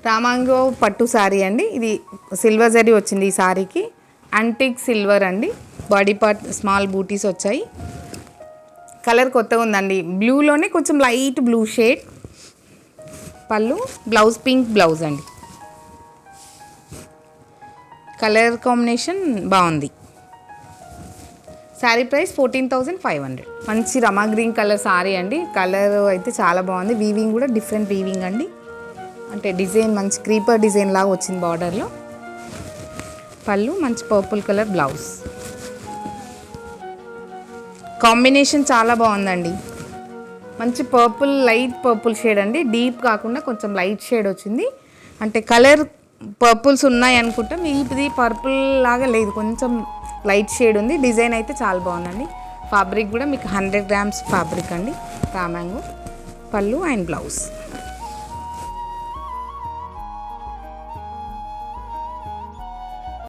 రామాంగో పట్టు శారీ అండి. ఇది సిల్వర్ జరీ వచ్చింది ఈ శారీకి. యాంటిక్ సిల్వర్ అండి. బాడీ పార్ట్ స్మాల్ బూటీస్ వచ్చాయి. కలర్ కొత్తగా ఉందండి. బ్లూలోనే కొంచెం లైట్ బ్లూ షేడ్. పళ్ళు, బ్లౌజ్ పింక్ బ్లౌజ్ అండి. కలర్ కాంబినేషన్ బాగుంది. శారీ ప్రైస్ 14,500. మంచి రమా గ్రీన్ కలర్ శారీ అండి. కలర్ అయితే చాలా బాగుంది. వీవింగ్ కూడా డిఫరెంట్ వీవింగ్ అండి. అంటే డిజైన్ మంచి క్రీపర్ డిజైన్ లాగా వచ్చింది బార్డర్లో. పళ్ళు మంచి పర్పుల్ కలర్ బ్లౌజ్. కాంబినేషన్ చాలా బాగుందండి. మంచి పర్పుల్, లైట్ పర్పుల్ షేడ్ అండి. డీప్ కాకుండా కొంచెం లైట్ షేడ్ వచ్చింది. అంటే కలర్ పర్పుల్స్ ఉన్నాయి అనుకుంటాం. ఇది పర్పుల్ లాగా లేదు, కొంచెం లైట్ షేడ్ ఉంది. డిజైన్ అయితే చాలా బాగుందండి. ఫ్యాబ్రిక్ కూడా మీకు 100 grams ఫ్యాబ్రిక్ అండి. రామాంగో. పళ్ళు అండ్ బ్లౌజ్.